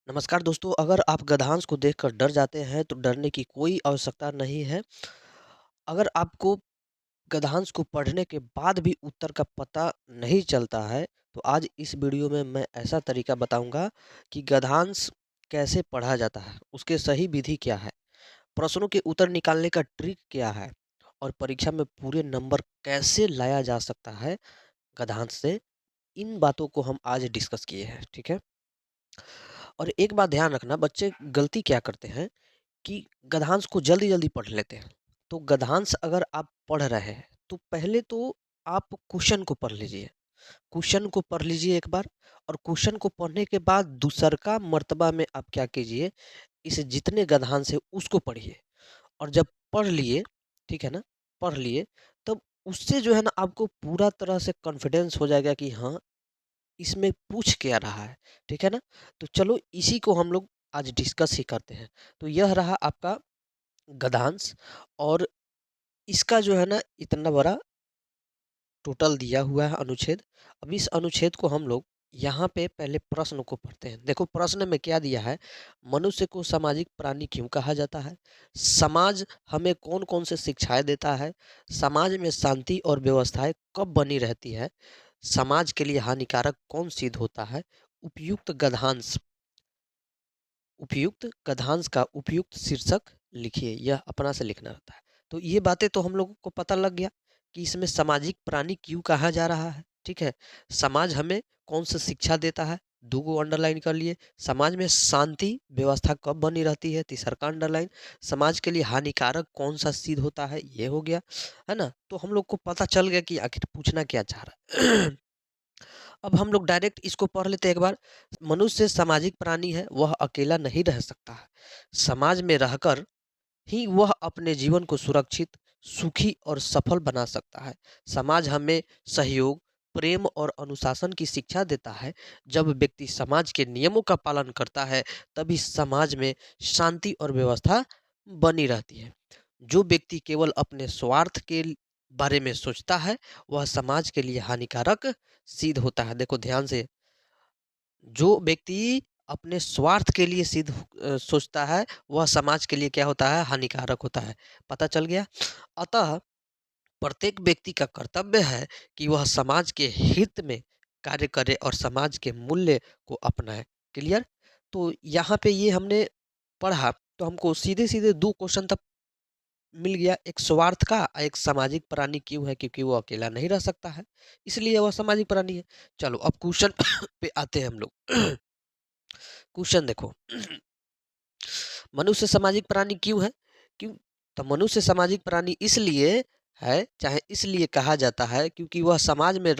नमस्कार दोस्तों, अगर आप गधांश को देखकर डर जाते हैं तो डरने की कोई आवश्यकता नहीं है। अगर आपको गधांश को पढ़ने के बाद भी उत्तर का पता नहीं चलता है, तो आज इस वीडियो में मैं ऐसा तरीका बताऊंगा कि गधांश कैसे पढ़ा जाता है, उसके सही विधि क्या है, प्रश्नों के उत्तर निकालने का ट्रिक क्या है और परीक्षा में पूरे नंबर कैसे लाया जा सकता है गधांश से। इन बातों को हम आज डिस्कस किए हैं, ठीक है। और एक बात ध्यान रखना, बच्चे गलती क्या करते हैं कि गद्यांश को जल्दी-जल्दी पढ़ लेते हैं। तो गद्यांश अगर आप पढ़ रहे हैं, तो पहले तो आप क्वेश्चन को पढ़ लीजिए। क्वेश्चन को पढ़ लीजिए एक बार, और क्वेश्चन को पढ़ने के बाद दूसरका मर्तबा में आप क्या कीजिए, इस जितने गद्यांश है उसको पढ़िए। और जब पढ़ लिए, ठीक है ना, पढ़ लिए, तब उससे जो है ना आपको पूरा तरह से कॉन्फिडेंस हो जाएगा कि हाँ, इसमें पूछ क्या रहा है, ठीक है ना? तो चलो इसी को हम लोग आज डिस्कस ही करते हैं। तो यह रहा आपका गद्यांश, और इसका जो है ना इतना बड़ा टोटल दिया हुआ है अनुच्छेद। अब इस अनुच्छेद को हम लोग यहाँ पे पहले प्रश्न को पढ़ते हैं। देखो प्रश्न में क्या दिया है, मनुष्य को सामाजिक प्राणी क्यों कहा जाता है, समाज हमें कौन कौन से शिक्षाएं देता है, समाज में शांति और व्यवस्थाएं कब बनी रहती है, समाज के लिए हानिकारक कौन सिद्ध होता है, उपयुक्त गद्यांश, उपयुक्त गद्यांश का उपयुक्त शीर्षक लिखिए। यह अपना से लिखना रहता है। तो ये बातें तो हम लोगों को पता लग गया कि इसमें सामाजिक प्राणी क्यों कहा जा रहा है, ठीक है। समाज हमें कौन सा शिक्षा देता है, दो गो अंडरलाइन कर लिए। समाज में शांति व्यवस्था कब बनी रहती है, तीसरा का अंडरलाइन। समाज के लिए हानिकारक कौन सा सिद्ध होता है, ये हो गया, है ना। तो हम लोग को पता चल गया कि आखिर पूछना क्या चाह रहा है। अब हम लोग डायरेक्ट इसको पढ़ लेते हैं एक बार। मनुष्य सामाजिक प्राणी है, वह अकेला नहीं रह सकता है। समाज में रहकर ही वह अपने जीवन को सुरक्षित, सुखी और सफल बना सकता है। समाज हमें सहयोग, प्रेम और अनुशासन की शिक्षा देता है। जब व्यक्ति समाज के नियमों का पालन करता है, तभी समाज में शांति और व्यवस्था बनी रहती है। जो व्यक्ति केवल अपने स्वार्थ के बारे में सोचता है, वह समाज के लिए हानिकारक सिद्ध होता है। देखो ध्यान से, जो व्यक्ति अपने स्वार्थ के लिए सोचता है, वह समाज के लिए क्या होता है, हानिकारक होता है। पता चल गया। अतः प्रत्येक व्यक्ति का कर्तव्य है कि वह समाज के हित में कार्य करे और समाज के मूल्य को अपनाए। क्लियर। तो यहाँ पे ये हमने पढ़ा, तो हमको सीधे सीधे दो क्वेश्चन तक मिल गया, एक स्वार्थ का, एक सामाजिक प्राणी क्यों है, क्योंकि वो अकेला नहीं रह सकता है, इसलिए वह सामाजिक प्राणी है। चलो अब क्वेश्चन पे आते हैं हम लोग। क्वेश्चन देखो। मनुष्य सामाजिक प्राणी क्यों है? क्यों? तो मनुष्य सामाजिक प्राणी इसलिए है, चाहे इसलिए कहा जाता है, क्योंकि वह समाज में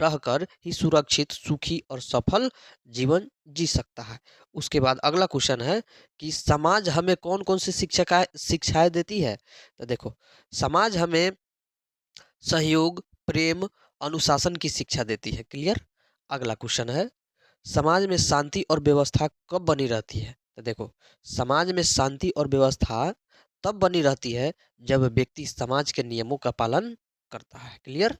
रहकर ही सुरक्षित, सुखी और सफल जीवन जी सकता है। उसके बाद अगला क्वेश्चन है कि समाज हमें कौन-कौन सी शिक्षाएँ देती है? तो देखो, समाज हमें सहयोग, प्रेम, अनुशासन की शिक्षा देती है। क्लियर? अगला क्वेश्चन है, समाज में शांति और व्यवस्था कब बनी रहती है? तो देखो, समाज में शांति और व्यवस्था तब बनी रहती है जब व्यक्ति समाज के नियमों का पालन करता है। क्लियर?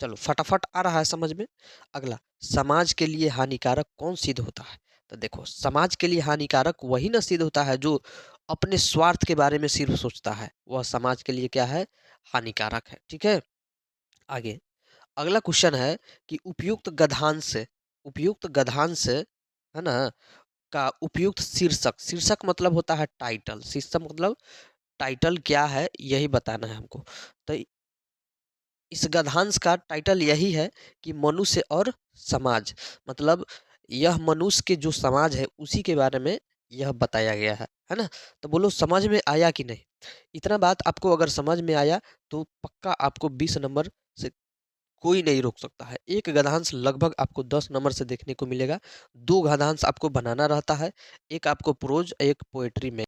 चलो फटाफट आ रहा है समझ में। अगला, समाज के लिए हानिकारक कौन सिद्ध होता है? तो देखो, समाज के लिए हानिकारक वही ना सिद्ध होता है जो अपने स्वार्थ के बारे में सिर्फ सोचता है, वह समाज के लिए क्या है, हानिकारक है। ठीक है। आगे अगला क्वेश्चन है कि उपयुक्त गद्यांश है ना, का उपयुक्त शीर्षक, शीर्षक मतलब होता है टाइटल, शीर्षक मतलब टाइटल क्या है, यही बताना है हमको। तो इस गद्यांश का टाइटल यही है कि मनुष्य और समाज, मतलब यह मनुष्य के जो समाज है उसी के बारे में यह बताया गया है ना। तो बोलो समझ में आया कि नहीं? इतना बात आपको अगर समझ में आया तो पक्का आपको 20 नंबर से कोई नहीं रोक सकता है। एक गद्यांश लगभग आपको 10 नंबर से देखने को मिलेगा। 2 गद्यांश आपको बनाना रहता है, एक आपको प्रोज़, एक पोएट्री में।